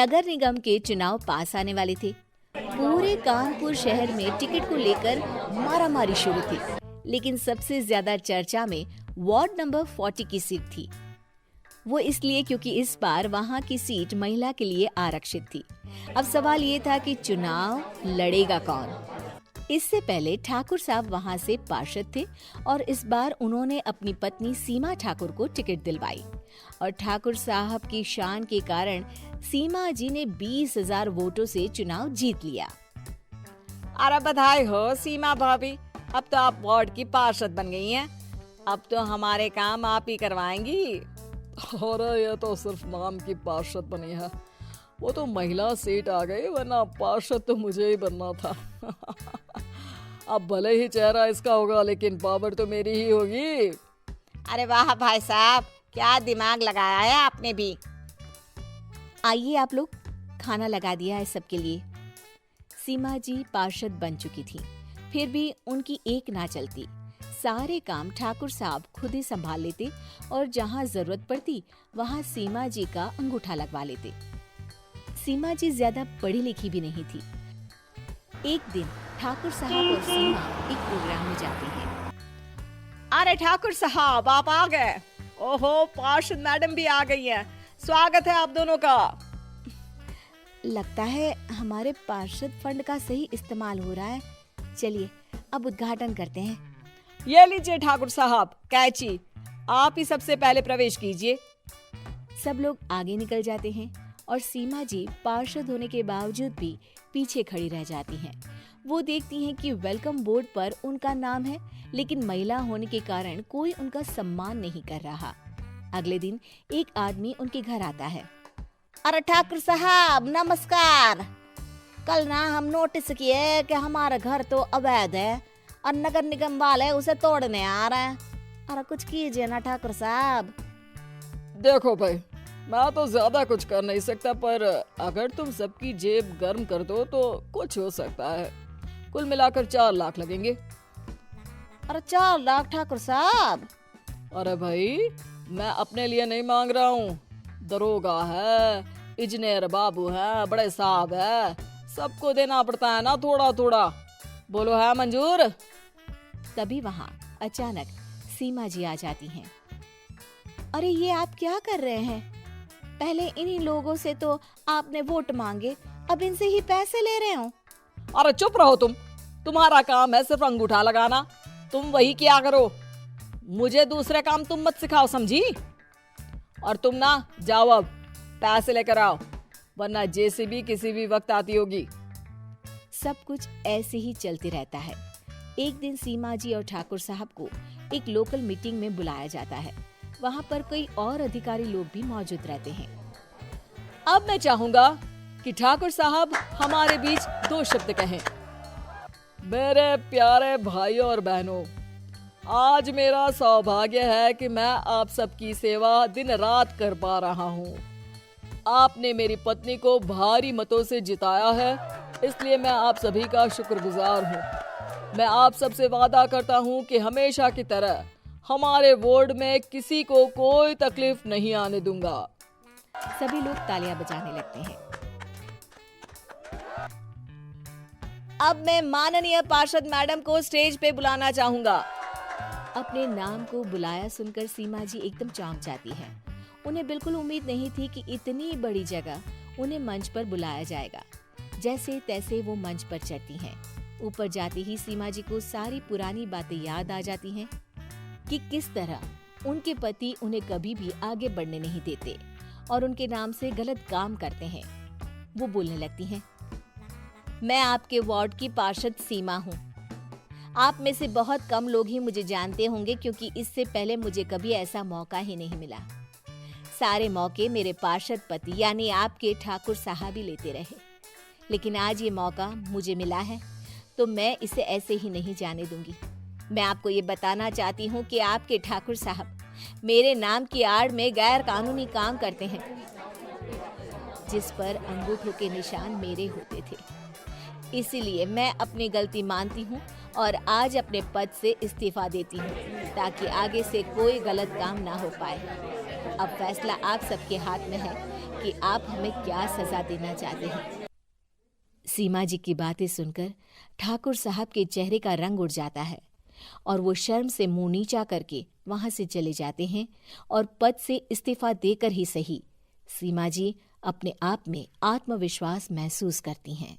नगर निगम के चुनाव पास आने वाले थे। पूरे कानपुर शहर में टिकट को लेकर मारामारी शुरू थी, लेकिन सबसे ज्यादा चर्चा में वार्ड नंबर 40 की सीट थी। वो इसलिए क्योंकि इस बार वहां की सीट महिला के लिए आरक्षित थी। अब सवाल ये था कि चुनाव लड़ेगा कौन। इससे पहले ठाकुर साहब वहां से पार्षद थे और इस बार उन्होंने अपनी पत्नी सीमा ठाकुर को टिकट दिलवाई और ठाकुर साहब की शान के कारण सीमा जी ने 20,000 वोटों से चुनाव जीत लिया। अरे बधाई हो सीमा भाभी, अब तो आप वार्ड की पार्षद बन गई हैं। अब तो हमारे काम आप ही करवाएंगी। अरे ये तो सिर्फ नाम की पार्षद बनी है, वो तो महिला सीट आ गई, वरना पार्षद तो मुझे ही बनना था। अब भले ही चेहरा इसका होगा, लेकिन पावर तो मेरी ही होगी। अरे वाह भाई साहब, क्या दिमाग लगाया है आपने भी। आइए आप लोग, खाना लगा दिया है सबके लिए। सीमा जी पार्षद बन चुकी थी, फिर भी उनकी एक ना चलती। सारे काम ठाकुर साहब खुद ही संभाल लेते और जहाँ जरूरत पड़ती वहाँ सीमा जी का अंगूठा लगवा लेते। सीमा जी ज्यादा पढ़ी लिखी भी नहीं थी। एक दिन ठाकुर साहब और सीमा एक प्रोग्राम में जाते हैं। अरे ठाकुर साहब, आप आ गए। ओहो, पार्षद मैडम भी आ गई हैं। स्वागत है आप दोनों का। लगता है हमारे पार्षद फंड का सही इस्तेमाल हो रहा है। चलिए अब उद्घाटन करते हैं। ये लीजिए ठाकुर साहब कैची, आप ही सबसे पहले प्रवेश कीजिए। सब लोग आगे निकल जाते हैं और सीमा जी पार्षद होने के बावजूद भी पीछे खड़ी रह जाती हैं। वो देखती हैं कि वेलकम बोर्ड पर उनका नाम है, लेकिन महिला होने के कारण कोई उनका सम्मान नहीं कर रहा। अगले दिन एक आदमी उनके घर आता है। अरे ठाकुर साहब नमस्कार। कल ना हम नोटिस किए कि हमारा घर तो अवैध है और नगर निगम वाले उसे तोड़ने आ रहे हैं। अरे कुछ कीजिए ना ठाकुर साहब। देखो भाई, मैं तो ज्यादा कुछ कर नहीं सकता, पर अगर तुम सबकी जेब गर्म कर दो तो कुछ हो सकता है। कुल मिलाकर 4 लाख लगेंगे। अरे 4 लाख ठाकुर साहब? अरे भाई, मैं अपने लिए नहीं मांग रहा हूँ। दरोगा है, इंजीनियर बाबू है, बड़े साहब है, सबको देना पड़ता है ना थोड़ा थोड़ा। बोलो है मंजूर? तभी वहाँ अचानक सीमा जी आ जाती हैं। अरे ये आप क्या कर रहे हैं? पहले इन्हीं लोगों से तो आपने वोट मांगे, अब इनसे ही पैसे ले रहे हो। अरे चुप रहो तुम, तुम्हारा काम है सिर्फ अंगूठा लगाना, तुम वही किया करो। मुझे दूसरे काम तुम मत सिखाओ, समझी? और तुम ना जाओ, अब पैसे लेकर आओ, वरना जेसीबी किसी भी वक्त आती होगी। सब कुछ ऐसे ही चलते रहता है। एक दिन सीमा जी और ठाकुर साहब को एक लोकल मीटिंग में बुलाया जाता है। वहाँ पर कई और अधिकारी लोग भी मौजूद रहते हैं। अब मैं चाहूंगा कि ठाकुर साहब हमारे बीच 2 शब्द कहें। मेरे प्यारे भाइयों और बहनों, आज मेरा सौभाग्य है कि मैं आप सबकी सेवा दिन रात कर पा रहा हूँ। आपने मेरी पत्नी को भारी मतों से जिताया है, इसलिए मैं आप सभी का शुक्रगुजार हूँ। मैं आप सबसे वादा करता हूँ कि हमेशा की तरह हमारे वार्ड में किसी को कोई तकलीफ नहीं आने दूंगा। सभी लोग तालियां बजाने लगते हैं। अब मैं माननीय पार्षद मैडम को स्टेज पे बुलाना चाहूंगा। अपने नाम को बुलाया सुनकर सीमा जी एकदम चौंक जाती है। उन्हें बिल्कुल उम्मीद नहीं थी कि इतनी बड़ी जगह उन्हें मंच पर बुलाया जाएगा। जैसे तैसे वो मंच पर चढ़ती हैं। ऊपर जाते ही सीमा जी को सारी पुरानी बातें याद आ जाती हैं कि किस तरह उनके पति उन्हें कभी भी आगे बढ़ने नहीं देते और उनके नाम से गलत काम करते हैं। वो बोलने लगती हैं, मैं आपके वार्ड की पार्षद सीमा हूँ। आप में से बहुत कम लोग ही मुझे जानते होंगे, क्योंकि इससे पहले मुझे कभी ऐसा मौका ही नहीं मिला। सारे मौके मेरे पार्षद पति यानी आपके ठाकुर साहब ही लेते रहे, लेकिन आज ये मौका मुझे मिला है तो मैं इसे ऐसे ही नहीं जाने दूंगी। मैं आपको ये बताना चाहती हूँ कि आपके ठाकुर साहब मेरे नाम की आड़ में गैर कानूनी काम करते हैं, जिस पर अंगूठों के निशान मेरे होते थे। इसीलिए मैं अपनी गलती मानती हूँ और आज अपने पद से इस्तीफा देती हूँ, ताकि आगे से कोई गलत काम ना हो पाए। अब फैसला आप सबके हाथ में है कि आप हमें क्या सजा देना चाहते हैं। सीमा जी की बातें सुनकर ठाकुर साहब के चेहरे का रंग उड़ जाता है और वो शर्म से मुंह नीचा करके वहां से चले जाते हैं और पद से इस्तीफा देकर ही सही सीमा जी अपने आप में आत्मविश्वास महसूस करती हैं।